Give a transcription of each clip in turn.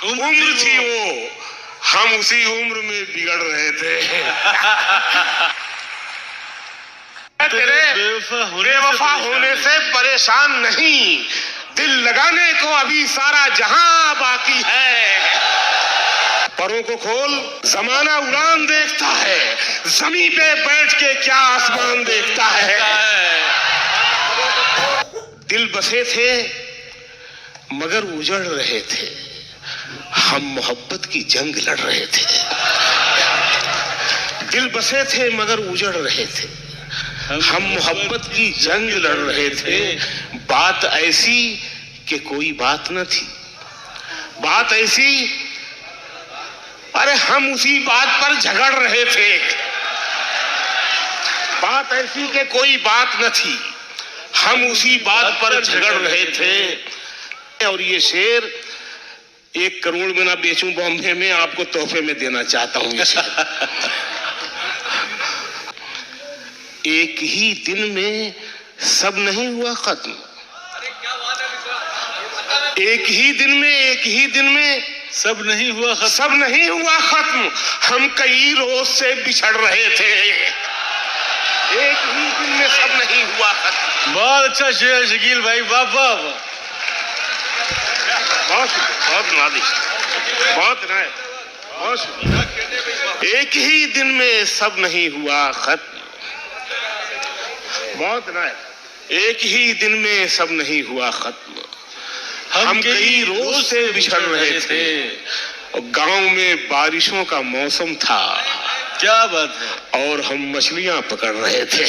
उम्र थी वो, हम उसी उम्र में बिगड़ रहे थे। तेरे बेवफा होने से परेशान नहीं, दिल लगाने को अभी सारा जहां बाकी है। परों को खोल, जमाना उड़ान देखता है, जमीन पे बैठ के क्या आसमान देखता है। दिल बसे थे मगर उजड़ रहे थे, हम मोहब्बत की जंग लड़ रहे थे। दिल बसे थे मगर उजड़ रहे थे, हम मोहब्बत की जंग लड़ रहे थे। बात ऐसी कि कोई बात न थी, बात ऐसी, अरे हम उसी बात पर झगड़ रहे थे। बात ऐसी कि कोई बात न थी, हम उसी बात पर झगड़ रहे थे। और ये शेर 1 करोड़ में ना बेचूं बॉम्बे में, आपको तोहफे में देना चाहता हूं ये शेर। एक ही दिन में सब नहीं हुआ खत्म, एक ही दिन में सब नहीं हुआ खत्म, सब नहीं हुआ खत्म, हम कई रोज से बिछड़ रहे थे। एक ही दिन में सब नहीं हुआ खत्म। बहुत अच्छा शेर शकील भाई, वाह वाह वाह, बहुत नादिश, बहुत नायक, बहुत। एक ही दिन में सब नहीं हुआ खत्म, बहुत नायक। एक ही दिन में सब नहीं हुआ खत्म, हम कई रोज से बिछड़ रहे थे। और गांव में बारिशों का मौसम था, क्या बात है, और हम मछलियां पकड़ रहे थे।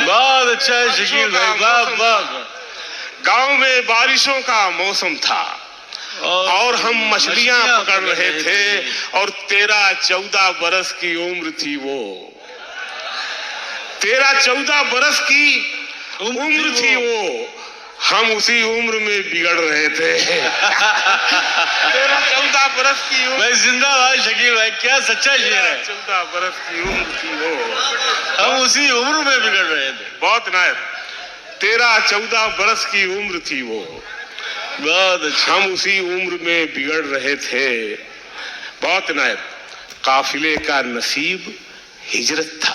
बहुत अच्छा है शकील भाई, वाह वाह। गांव में बारिशों का मौसम था और हम मछलियां पकड़ रहे थे। और 13-14 बरस की उम्र थी वो, 13-14 बरस की उम्र थी वो, हम उसी उम्र में बिगड़ रहे थे। 13-14 बरस की उम्र। भाई जिंदाबाद शकील भाई, क्या सच्चा शेर है। 14 बरस की उम्र थी वो, हम उसी उम्र में बिगड़ रहे थे। बहुत नायक। 13-14 बरस की उम्र थी वो, बहुत अच्छा, हम उसी उम्र में बिगड़ रहे थे। बहुत नायक। काफिले का नसीब हिजरत था,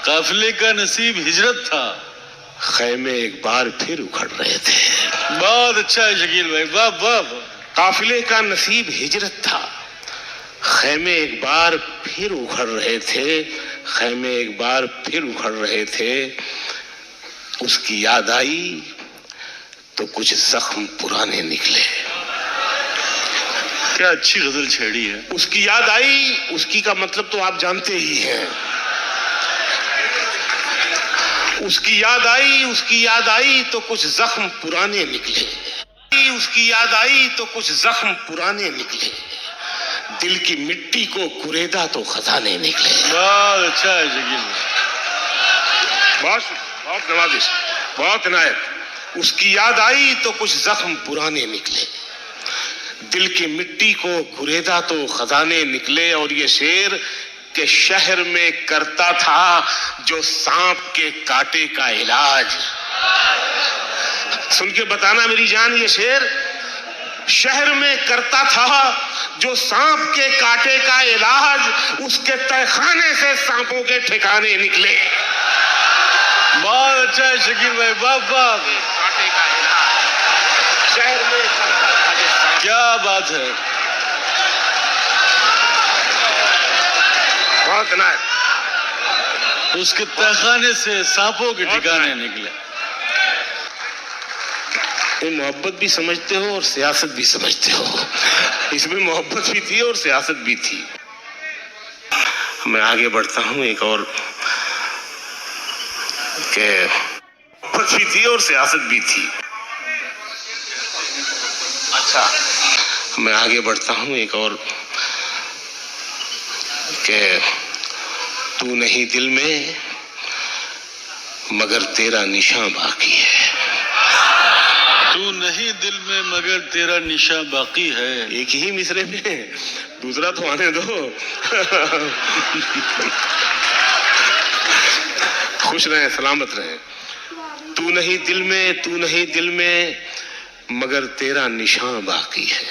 काफिले का नसीब हिजरत था, खैमे एक बार फिर उखड़ रहे थे। बहुत अच्छा है शकील भाई, वाह वाह। काफिले का नसीब हिजरत था, खैमे एक बार फिर उखड़ रहे थे, खैमे एक बार फिर उखड़ रहे थे। उसकी याद आई तो कुछ जख्म पुराने निकले। क्या अच्छी गजल छेड़ी है। उसकी याद आई, उसकी का मतलब तो आप जानते ही हैं। उसकी याद आई तो कुछ जख्म पुराने निकले। उसकी याद आई तो कुछ जख्म पुराने निकले, दिल की मिट्टी को कुरेदा तो खजाने निकले। बहुत अच्छा है शकील, बहुत नवाजिश, बहुत नायक। उसकी याद आई तो कुछ जख्म पुराने निकले, दिल की मिट्टी को कुरेदा तो खजाने निकले। और ये शेर के शहर में करता था जो सांप के कांटे का इलाज। सुन के बताना मेरी जान, ये शेर शहर में करता था जो सांप के कांटे का इलाज, उसके तहखाने से सांपों के ठिकाने निकले। बहुत अच्छा है शकील भाई, वाह वाह। कांटे का इलाज शहर में करता था जो सांप। क्या बात है, बहुत नायक। उसके तहखाने से सांपों के ठिकाने निकले। ये मोहब्बत भी समझते हो और सियासत भी समझते हो, इसमें मोहब्बत भी थी और सियासत भी थी। मैं आगे बढ़ता हूं एक और के मोहब्बत भी थी और सियासत भी थी। अच्छा, मैं आगे बढ़ता हूं एक और के तू नहीं दिल में मगर तेरा निशान बाकी है। तू नहीं दिल में मगर तेरा निशा बाकी है। एक ही मिसरे में, दूसरा तो आने दो। खुश रहे, सलामत रहे। तू नहीं दिल में मगर तेरा निशान बाकी है।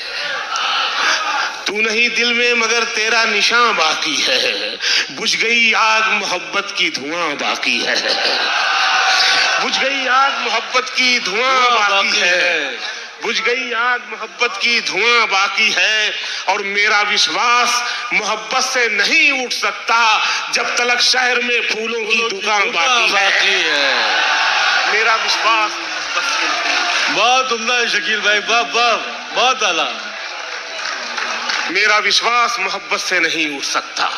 तू नहीं दिल में मगर तेरा निशान बाकी है। बुझ गई आग मोहब्बत की धुआं बाकी है। बुझ गई आग मोहब्बत की धुआं बाकी है। बुझ गई आग मोहब्बत की धुआं बाकी है। और मेरा विश्वास मोहब्बत से नहीं उठ सकता जब तलक शहर में फूलों की दुकान बाकी है। मेरा विश्वास मोहब्बत से नहीं। बहुत उम्दा है शकील भाई, वाह वाह, बहुत आला। मेरा विश्वास मोहब्बत से नहीं उठ सकता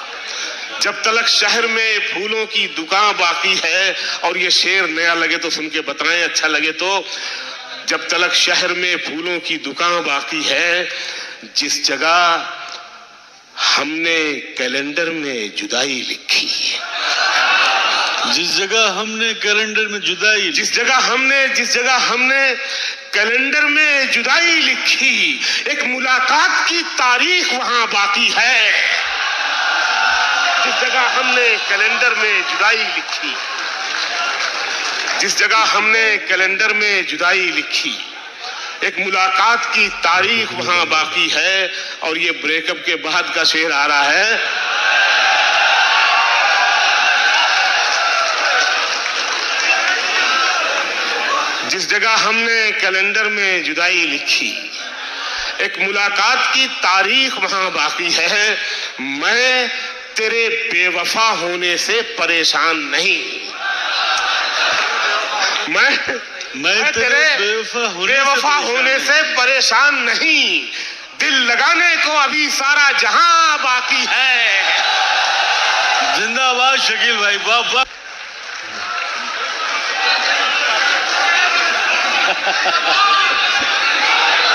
जब तलक शहर में फूलों की दुकान बाकी है। और ये शेर नया लगे तो सुन के बताएं, अच्छा लगे तो। जब तलक शहर में फूलों की दुकान बाकी है, जिस जगह हमने कैलेंडर में जुदाई लिखी, जिस जगह हमने कैलेंडर में जुदाई, जिस जगह हमने कैलेंडर में जुदाई लिखी, एक मुलाकात की तारीख वहां बाकी है। जिस जगह हमने कैलेंडर में जुदाई लिखी, जिस जगह हमने कैलेंडर में जुदाई लिखी, एक मुलाकात की तारीख वहां बाकी है। और ये ब्रेकअप के बाद का शेर आ रहा है। जिस जगह हमने कैलेंडर में जुदाई लिखी, एक मुलाकात की तारीख वहां बाकी है। मैं तेरे बेवफा होने से परेशान नहीं। मैं तेरे बेवफा होने से परेशान नहीं। दिल लगाने को अभी सारा जहां बाकी है। जिंदाबाद शकील भाई, वाह वाह।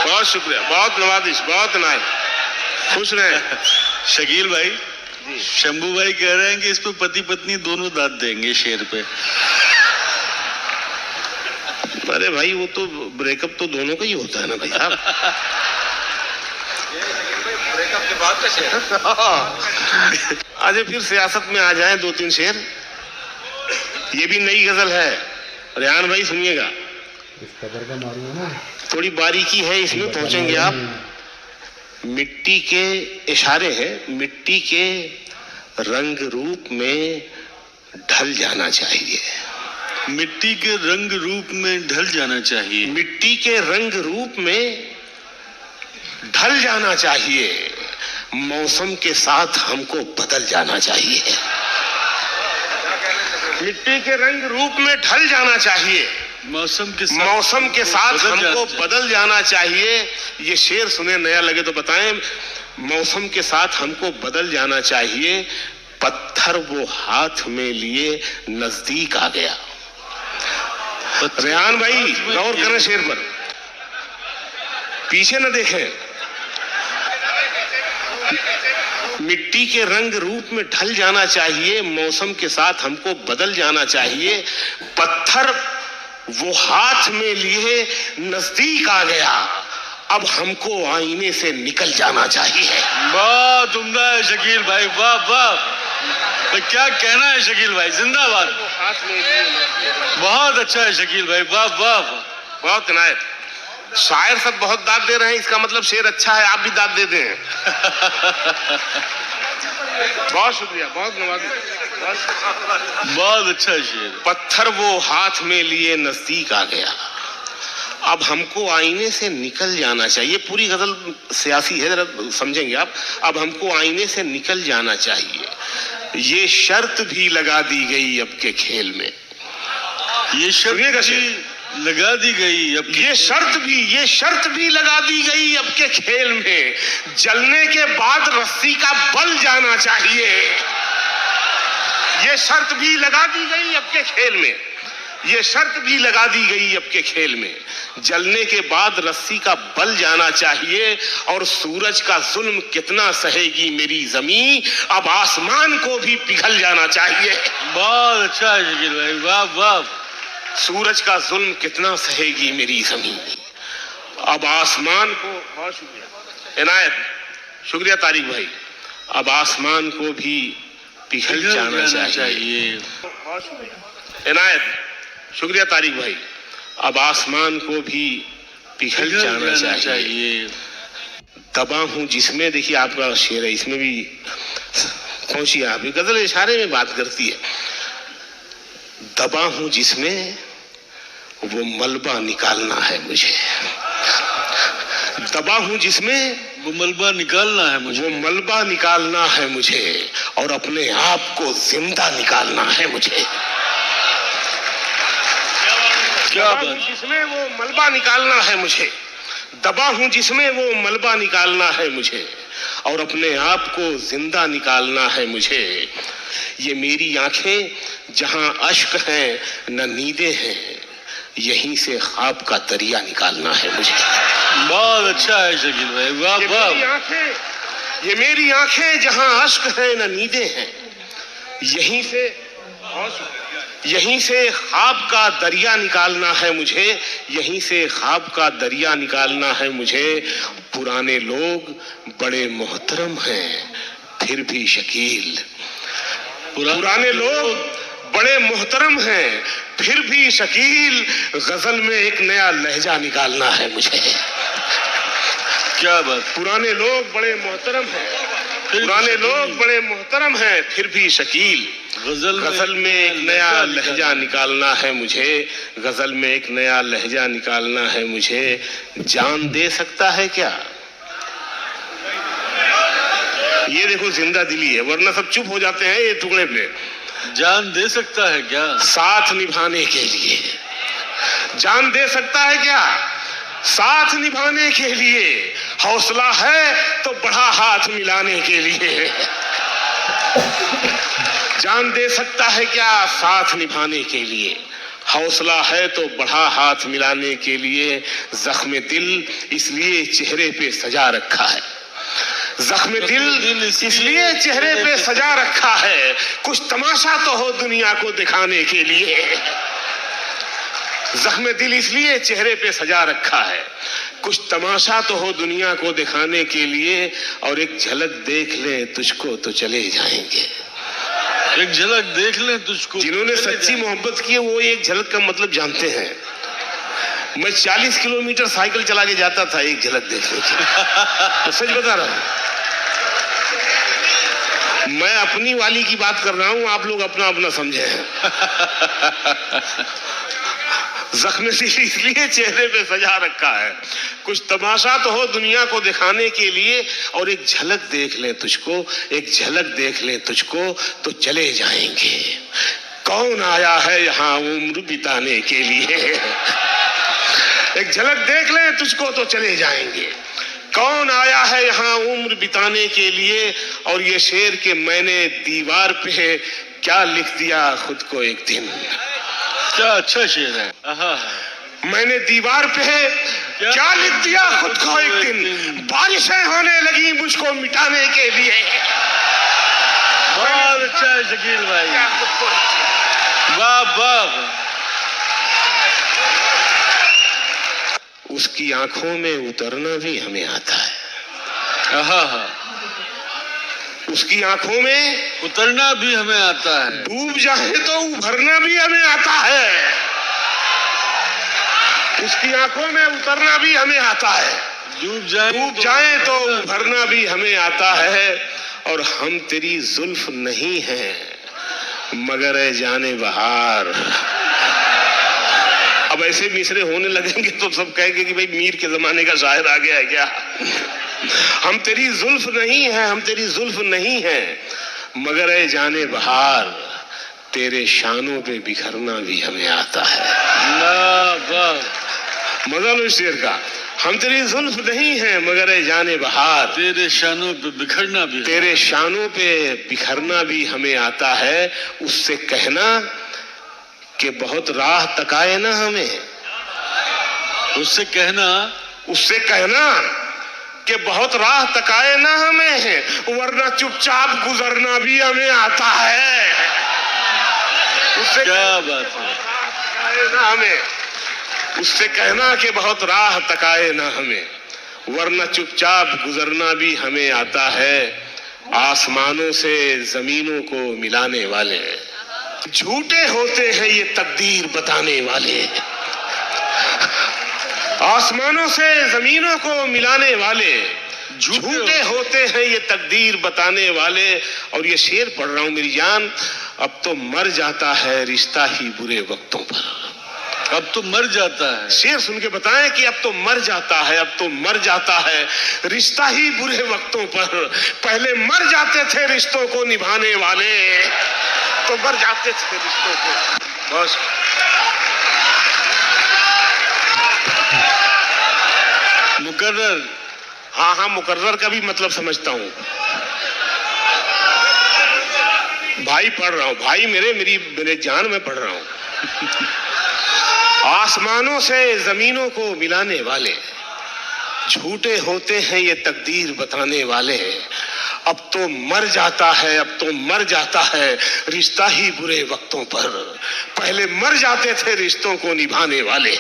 बहुत शुक्रिया, बहुत नवाजिश, बहुत नाय, खुश रहे शकील भाई। शंभू भाई कह रहे हैं कि इस पे पति पत्नी दोनों दांत देंगे शेर पे। अरे भाई वो तो ब्रेकअप तो दोनों का ही होता है ना भाई। आप ब्रेकअप के बाद का शेर। आज फिर सियासत में आ जाएं दो तीन शेर। ये भी नई गजल है, रेहान भाई सुनिएगा। थोड़ी बारीकी है इसमें, पहुंचेंगे आप। मिट्टी के इशारे हैं। मिट्टी के रंग रूप में ढल जाना चाहिए। मिट्टी के रंग रूप में ढल जाना चाहिए। मिट्टी के रंग रूप में ढल जाना चाहिए। मौसम के साथ हमको बदल जाना चाहिए। मिट्टी के रंग रूप में ढल जाना चाहिए। मौसम के साथ हमको बदल जाना चाहिए। ये शेर सुने, नया लगे तो बताएं। मौसम के साथ हमको बदल जाना चाहिए। पत्थर वो हाथ में लिए नजदीक आ गया। रेहान भाई गौर करें शेर पर, पीछे न देखें। मिट्टी के रंग रूप में ढल जाना चाहिए। मौसम के साथ हमको बदल जाना चाहिए। पत्थर वो हाथ में लिए नजदीक आ गया। अब हमको आईने से निकल जाना चाहिए। बहुत उम्दा है शकील भाई, वाह वाह। तो क्या कहना है शकील भाई, जिंदाबाद। बहुत अच्छा है शकील भाई, वाह वाह। बहुत इनायत। शायर सब बहुत दाद दे रहे हैं, इसका मतलब शेर अच्छा है, आप भी दाद दे दें। बहुत शुक्रिया, बहुत नवाजी, बहुत अच्छा शेर। पत्थर वो हाथ में लिए नजदीक आ गया। अब हमको आईने से निकल जाना चाहिए। पूरी गजल सियासी है, जरा समझेंगे आप। अब हमको आईने से निकल जाना चाहिए। ये शर्त भी लगा दी गई अब के खेल में। ये शर्त भी लगा दी गई अब, ये शर्त भी लगा दी गई अब के खेल में। जलने के बाद रस्सी का बल जाना चाहिए। ये शर्त भी लगा दी गई अब के खेल में। ये शर्त भी लगा दी गई अब के खेल में। जलने के बाद रस्सी का बल जाना चाहिए। और सूरज का जुल्म कितना सहेगी मेरी जमीन, अब आसमान को भी पिघल जाना चाहिए। बहुत अच्छा है शकील भाई, वाह वाह। सूरज का जुल्म कितना सहेगी मेरी जमीन, अब आसमान को। बहुत शुक्रिया इनायत, शुक्रिया तारिक भाई। अब आसमान को भी पिघल जाना चाहिए। बहुत शुक्रिया इनायत, शुक्रिया तारिक भाई। अब आसमान को भी पिघल जाना चाहिए। दबा हूं जिसमें, देखिए आपका शेर है, इसमें भी पहुंचिए आप, गजल इशारे में बात करती है। दबा हूं जिसमें वो मलबा निकालना है मुझे, दबा हूं जिसमें वो मलबा निकालना है मुझे, वो मलबा निकालना है मुझे, और अपने आप को जिंदा निकालना है मुझे। क्या बात, जिसमें वो मलबा निकालना है मुझे, दबा हूं जिसमें वो मलबा निकालना है मुझे, और अपने आप को जिंदा निकालना है मुझे। ये मेरी आंखें जहां अश्क हैं न नींदें हैं, यहीं से ख्वाब का दरिया निकालना है मुझे। बहुत अच्छा है शकील भाई, वाह वाह। ये मेरी आंखें जहां अश्क हैं न नींदें हैं, यहीं से ख्वाब का दरिया निकालना है मुझे, यहीं से ख्वाब का दरिया निकालना है मुझे। पुराने लोग बड़े मोहतरम हैं फिर भी शकील, पुराने लोग बड़े मोहतरम हैं फिर भी शकील, गजल में एक नया लहजा निकालना है मुझे। क्या बात, पुराने लोग बड़े मोहतरम हैं, पुराने लोग बड़े मोहतरम हैं फिर भी शकील, गजल में एक नया लहजा निकालना है मुझे, गजल में एक नया लहजा निकालना है मुझे। जान दे सकता है क्या, ये देखो जिंदा दिली है, वरना सब चुप हो जाते हैं ये टुकड़े पे। जान दे सकता है क्या, साथ निभाने के लिए, जान दे सकता है क्या, साथ निभाने के लिए, हौसला है तो बढ़ा हाथ मिलाने के लिए। जान दे सकता है क्या, साथ निभाने के लिए, हौसला है तो बढ़ा हाथ मिलाने के लिए। जख्म दिल इसलिए चेहरे पे सजा रखा है, जख्म दिल इसलिए चेहरे पे सजा रखा है, कुछ तमाशा तो हो दुनिया को दिखाने के लिए। जख्म दिल इसलिए चेहरे पे सजा रखा है, कुछ तमाशा तो हो दुनिया को दिखाने के लिए, और एक झलक देख ले तुझको तो चले जाएंगे। एक झलक देख ले तुझको, जिन्होंने सच्ची मोहब्बत की है वो एक झलक का मतलब जानते हैं। मैं 40 किलोमीटर साइकिल चला के जाता था एक झलक देखने की, सच बता रहा हूं। मैं अपनी वाली की बात कर रहा हूं, आप लोग अपना अपना समझे। जख्म इसलिए चेहरे पे सजा रखा है, कुछ तमाशा तो हो दुनिया को दिखाने के लिए, और एक झलक देख ले तुझको, एक झलक देख ले तुझको तो चले जाएंगे। कौन आया है यहाँ उम्र बिताने के लिए, एक झलक देख ले तुझको तो चले जाएंगे। कौन आया है यहाँ उम्र बिताने के लिए, और ये शेर के मैंने दीवार पे क्या लिख दिया खुद को एक दिन। क्या अच्छा शेर है, मैंने दीवार पे क्या लिख दिया खुद को एक दिन, बारिशें होने लगी मुझको मिटाने के लिए। बहुत अच्छा है शकील भाई, वाह वाह। उसकी आंखों में उतरना भी हमें आता है, उसकी आंखों में उतरना भी हमें आता है, डूब जाए तो उभरना भी हमें आता है। उसकी आंखों में उतरना भी हमें आता है, डूब जाए तो उभरना भी हमें आता है। और हम तेरी जुल्फ नहीं हैं मगर ए जाने बहार। अब ऐसे मिसरे होने लगेंगे तो सब कहेंगे कि भाई मीर के जमाने का शायर आ गया है क्या। हम तेरी जुल्फ नहीं है, हम तेरी जुल्फ नहीं है मगर ए जाने बहार, तेरे शानों पे बिखरना भी हमें आता है। मजा लो शेर का। हम तेरी जुल्फ नहीं है मगर ए जाने बहार, तेरे शानों पे बिखरना भी, तेरे शानों पे बिखरना भी हमें आता है। उससे कहना कि बहुत राह तकाए ना हमें, उससे कहना कि बहुत राह तकाए ना हमें, वरना चुपचाप गुजरना भी हमें आता है। उससे क्या बात है ना हमें, उससे कहना कि बहुत राह तकाए ना हमें, वरना चुपचाप गुजरना भी हमें आता है। आसमानों से जमीनों को मिलाने वाले झूठे होते हैं ये तकदीर बताने वाले। आसमानों से जमीनों को मिलाने वाले झूठे होते हैं ये तकदीर बताने वाले। और ये शेर पढ़ रहा हूं मेरी जान, अब तो मर जाता है रिश्ता ही बुरे वक्तों पर। अब तो मर जाता है। शेर सुन के बताएं कि अब तो मर जाता है, अब तो मर जाता है रिश्ता ही बुरे वक्तों पर। पहले मर जाते थे रिश्तों को निभाने वाले, तो मर जाते थे रिश्तों को। बस मुकर्रर। हाँ हाँ, मुकर्रर का भी मतलब समझता हूं भाई। पढ़ रहा हूं भाई, मेरे जान में पढ़ रहा हूं। आसमानों से जमीनों को मिलाने वाले झूठे होते हैं ये तकदीर बताने वाले। अब तो मर जाता है, अब तो मर जाता है रिश्ता ही बुरे वक्तों पर। पहले मर जाते थे रिश्तों को निभाने वाले।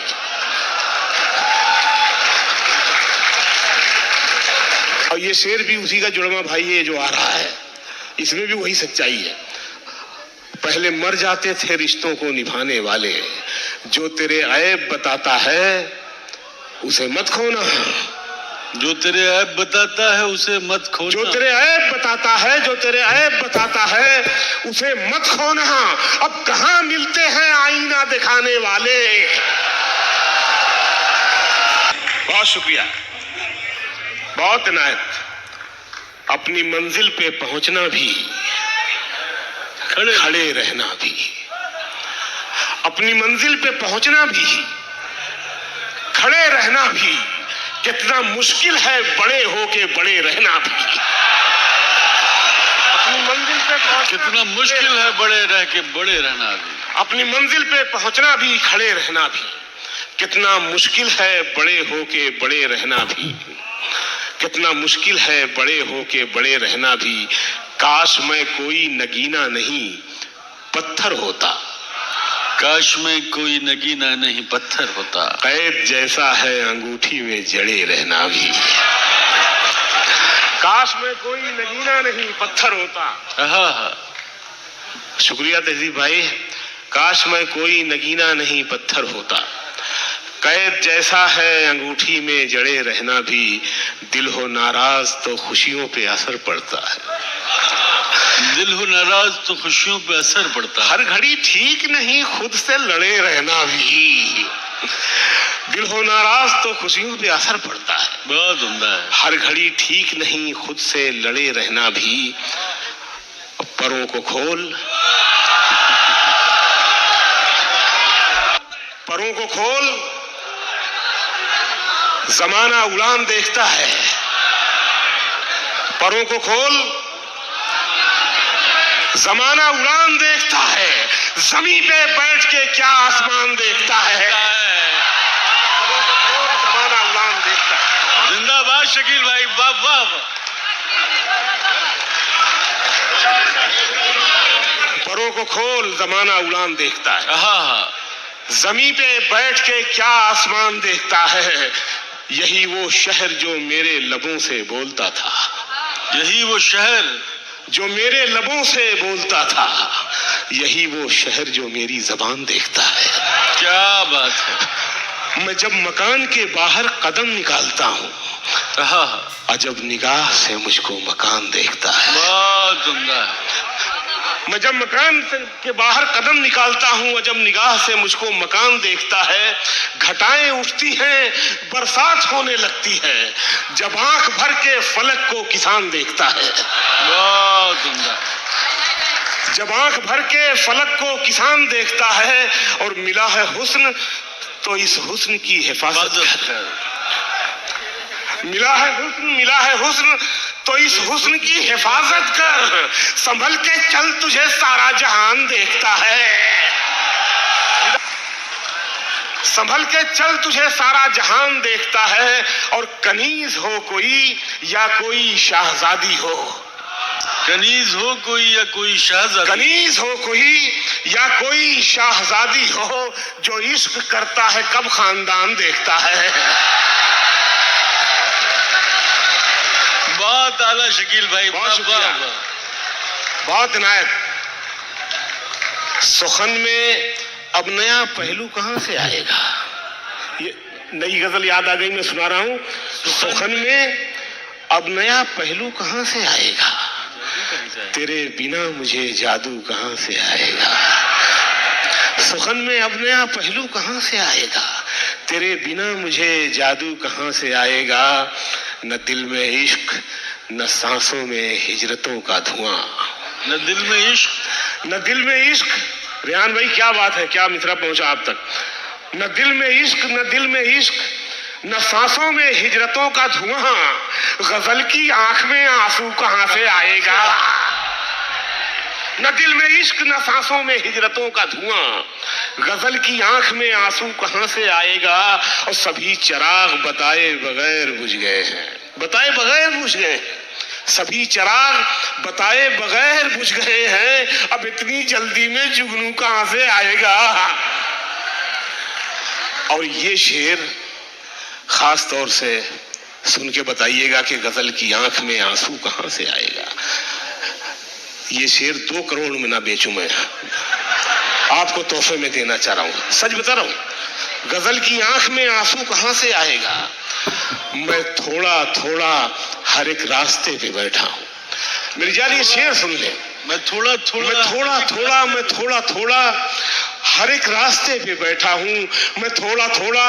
और ये शेर भी उसी का जुड़वा भाई है जो आ रहा है, इसमें भी वही सच्चाई है। पहले मर जाते थे रिश्तों को निभाने वाले, जो तेरे ऐब बताता है उसे मत खोना। जो तेरे ऐब बताता है उसे मत खोना। जो तेरे ऐब बताता है, जो तेरे ऐब बताता है उसे मत खोना। अब कहां मिलते हैं आईना दिखाने वाले। बहुत शुक्रिया, बहुत इनायत। अपनी मंजिल पे पहुंचना भी, खड़े रहना भी। अपनी मंजिल पे पहुंचना भी, खड़े रहना भी कितना मुश्किल है, बड़े होके बड़े रहना भी। अपनी मंजिल पे कितना मुश्किल है बड़े रह के बड़े रहना भी। अपनी मंजिल पे पहुंचना भी, खड़े रहना भी कितना मुश्किल है, बड़े होके बड़े रहना भी। कितना मुश्किल है बड़े होके बड़े रहना भी। काश मैं कोई नगीना नहीं पत्थर होता। काश में कोई नगीना नहीं पत्थर होता। कैद जैसा है अंगूठी में जड़े रहना भी। काश में कोई नगीना नहीं पत्थर होता। शुक्रिया तहजीब भाई। काश मैं कोई नगीना नहीं पत्थर होता। कैद जैसा है अंगूठी में जड़े रहना भी। दिल हो नाराज तो खुशियों पे असर पड़ता है। दिल हो नाराज तो खुशियों पे असर पड़ता है। हर घड़ी ठीक नहीं खुद से लड़े रहना भी। दिल हो नाराज तो खुशियों पे असर पड़ता है। बहुत उम्दा है। हर घड़ी ठीक नहीं खुद से लड़े रहना भी। परों को खोल, परों को खोल, जमाना उड़ान देखता है। परों को खोल, जमाना उड़ान देखता है। जमीन पे बैठ के क्या आसमान देखता है। जमाना उड़ान देखता है। जिंदाबाद शकील भाई, वाह वाह। परों को खोल, जमाना उड़ान देखता है। हाँ, जमीन पे बैठ के क्या आसमान देखता है। यही वो शहर जो मेरे लबों से बोलता था। यही वो शहर जो मेरे लबों से बोलता था। यही वो शहर जो मेरी जबान देखता है। क्या बात है। मैं जब मकान के बाहर कदम निकालता हूँ, अजब निगाह से मुझको मकान देखता है। बहुत उम्दा है। मैं जब मकान के बाहर कदम निकालता हूँ, अजब निगाह से मुझको मकान देखता है। घटाएं उठती हैं, बरसात होने लगती है, जब आंख भर के फलक को किसान देखता है। बहुत उम्दा। जब आंख भर के फलक को किसान देखता है। और मिला है हुस्न तो इस हुस्न की हिफाजत कर। मिला है हुस्न तो इस हुस्न की हिफाजत कर। संभल के चल, तुझे सारा जहान देखता है। संभल के चल, तुझे सारा जहान देखता है। और कनीज हो कोई या कोई शाहजादी हो। कनीज हो कोई या कोई शाहजादी। कनीज हो कोई या कोई शाहजादी हो, जो इश्क करता है कब खानदान देखता है। बहुत आला शकील भाई, बहुत शुक्रिया, बहुत इनायत। सुखन में अब नया पहलू कहां से आएगा। नई गजल याद आ गई, मैं सुना रहा हूं। सुखन में अब नया पहलू कहां से आएगा, तेरे बिना मुझे जादू कहां से आएगा। सुखन में अब नया पहलू कहां से आएगा, तेरे बिना मुझे जादू कहां से आएगा। न दिल में इश्क न सांसों में हिजरतों का धुआं। न दिल में इश्क, न दिल में इश्क। रेहान भाई क्या बात है, क्या मिथरा पहुंचा आप तक। न दिल में इश्क न दिल में इश्क, न सांसों में हिजरतों का धुआं। गजल की आंख में आंसू कहां से आएगा। न दिल में इश्क न सांसों में हिजरतों का धुआं। गजल की आंख में आंसू कहां से आएगा। और सभी चिराग बताए बगैर बुझ गए हैं, बताए बगैर बुझ गए हैं। सभी चिराग बताए बगैर बुझ गए हैं। अब इतनी जल्दी में जुगनू कहां से आएगा। और ये शेर खास तौर से सुन के बताइएगा कि गजल की आंख में आंसू कहां से आएगा। ये शेर 2 करोड़ में ना बेचूं मैं, आपको तोहफे में देना चाह रहा हूं, सच बता रहा हूं। गजल की आंख में आंसू कहां से आएगा। मैं थोड़ा थोड़ा हर एक रास्ते पे बैठा हूं। मेरी जान ये शेर सुन ले। मैं थोड़ा थोड़ा हर एक रास्ते पे बैठा हूं। मैं थोड़ा थोड़ा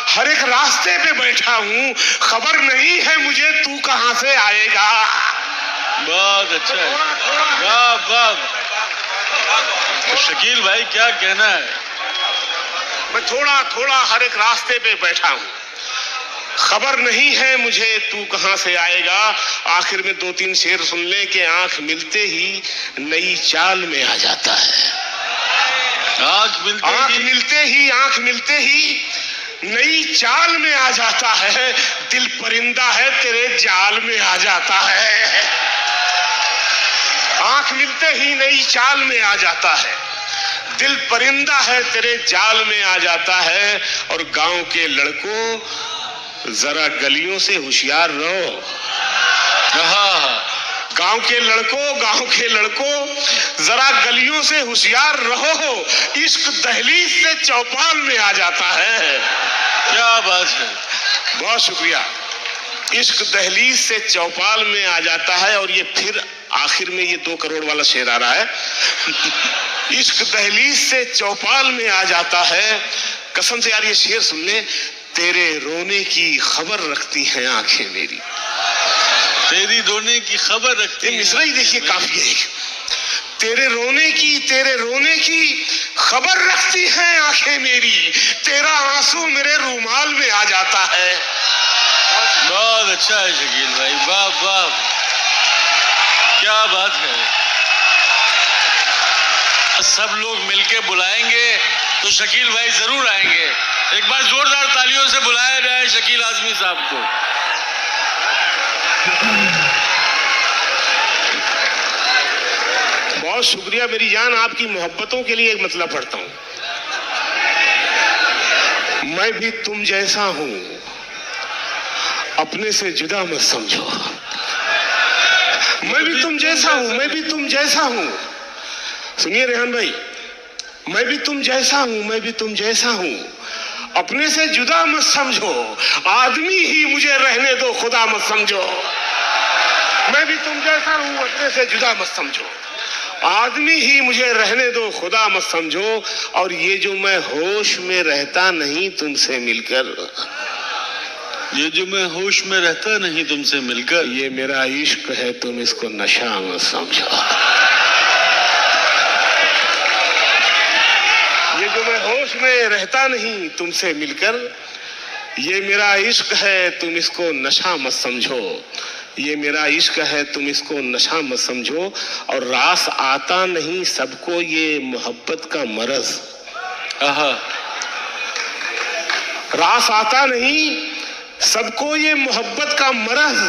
हर एक रास्ते पे बैठा हूं। खबर नहीं है मुझे तू कहां से आएगा। बहुत अच्छा है, वाह वाह। तो शकील भाई क्या कहना है। मैं थोड़ा थोड़ा हर एक रास्ते पे बैठा हूं। खबर नहीं है मुझे तू कहां से आएगा। आखिर में 2-3 शेर सुन ले कि आंख मिलते ही नई चाल में आ जाता है। आंख मिलते ही नई चाल में आ जाता है। दिल परिंदा है तेरे जाल में आ जाता है। आंख मिलते ही नई चाल में आ जाता है। दिल परिंदा है तेरे जाल में आ जाता है। और गांव के लड़कों जरा गलियों से होशियार रहो। गांव के लड़कों जरा गलियों से होशियार रहो। इश्क दहलीज से चौपाल में आ जाता है। क्या बात है, बहुत शुक्रिया। इश्क दहलीज से चौपाल में आ जाता है। और ये फिर आखिर में ये 2 करोड़ वाला शेर आ रहा है। इश्क दहलीज से चौपाल में आ जाता है। कसम से यार ये शेर सुन ले। तेरे रोने की खबर रखती हैं आंखें मेरी। तेरी रोने की खबर रखती है। मिसरा ही देखिए काफी है। तेरे रोने की खबर रखती हैं आंखें मेरी। तेरा आंसू मेरे रूमाल में आ जाता है। बहुत अच्छा है शकील भाई, वाह वाह, क्या बात है। सब लोग मिलके बुलाएंगे तो शकील भाई जरूर आएंगे। एक बार जोरदार तालियों से बुलाया जाए शकील आजमी साहब को। बहुत शुक्रिया मेरी जान। आपकी मोहब्बतों के लिए एक मतलब पढ़ता हूं। मैं भी तुम जैसा हूं, अपने से जुदा मत समझो। मैं भी तुम जैसा हूं। सुनिए रेहान भाई, मैं भी तुम जैसा हूं, अपने से जुदा मत समझो। आदमी ही मुझे रहने दो, खुदा मत समझो। मैं भी तुम जैसा हूं, अपने से जुदा मत समझो। आदमी ही मुझे रहने दो, खुदा मत समझो। और ये जो मैं होश में रहता नहीं तुमसे मिलकर, ये जो मैं होश में रहता नहीं तुमसे मिलकर, ये मेरा इश्क है, तुम इसको नशा मत समझो। ये जो मैं होश में रहता नहीं तुमसे मिलकर, ये मेरा इश्क है, तुम इसको नशा मत समझो। ये मेरा इश्क है, तुम इसको नशा मत समझो। और रास आता नहीं सबको ये मोहब्बत का मरज। रास आता नहीं सबको ये मोहब्बत का मरज।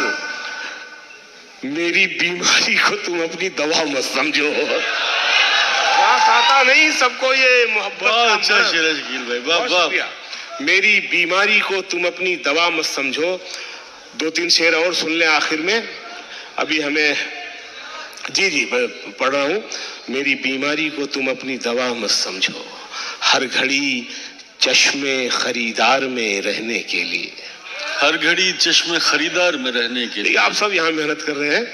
मेरी बीमारी को तुम अपनी दवा मत समझो। रास आता नहीं सबको ये मोहब्बत का मरज। अच्छा शकील भाई, वाह वाह। मेरी बीमारी को तुम अपनी दवा मत समझो। 2-3 शेर और सुन ले आखिर में। अभी हमें जी मैं पढ़ रहा हूं। मेरी बीमारी को तुम अपनी दवा मत समझो। हर घड़ी चश्मे खरीदार में रहने के लिए। हर घड़ी चश्मे खरीदार में रहने के लिए। आप सब यहाँ मेहनत कर रहे हैं।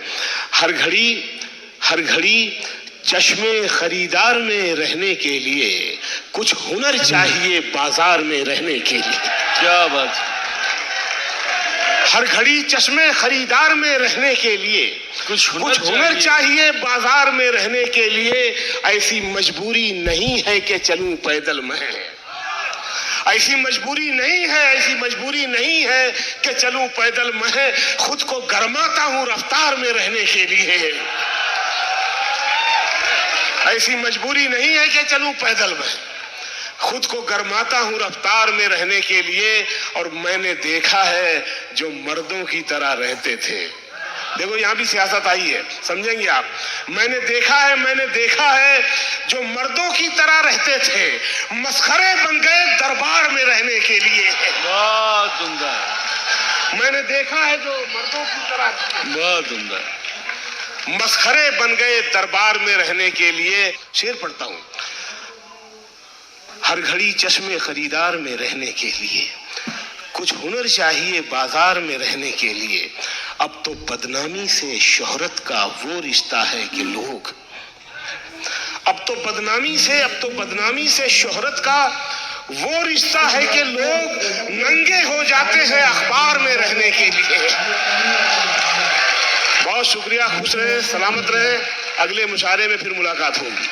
हर घड़ी चश्मे खरीदार में रहने के लिए कुछ हुनर चाहिए बाजार में रहने के लिए। क्या बात है। हर घड़ी चश्मे खरीदार में रहने के लिए कुछ हुनर चाहिए बाजार में रहने के लिए। ऐसी मजबूरी नहीं है कि चलूं पैदल मैं, ऐसी मजबूरी नहीं है कि चलूं पैदल मैं। खुद को गरमाता हूं रफ्तार में रहने के लिए। ऐसी मजबूरी नहीं है कि चलूं पैदल मैं, खुद को गरमाता हूं रफ्तार में रहने के लिए। और मैंने देखा है जो मर्दों की तरह रहते थे। देखो यहां भी सियासत आई है, समझेंगे आप। मैंने देखा है जो मर्दों की तरह रहते थे, मस्खरे बन गए दरबार में रहने के लिए। बहुत उम्दा। मैंने देखा है जो मर्दों की तरह, बहुत उम्दा, मस्खरे बन गए दरबार में रहने के लिए। शेर पढ़ता हूं। हर घड़ी चश्मे खरीदार में रहने के लिए कुछ हुनर चाहिए बाजार में रहने के लिए। अब तो बदनामी से शोहरत का वो रिश्ता है कि लोग, अब तो बदनामी से शोहरत का वो रिश्ता है कि लोग नंगे हो जाते हैं अखबार में रहने के लिए। बहुत शुक्रिया, खुश रहे, सलामत रहे। अगले मुशायरे में फिर मुलाकात होगी।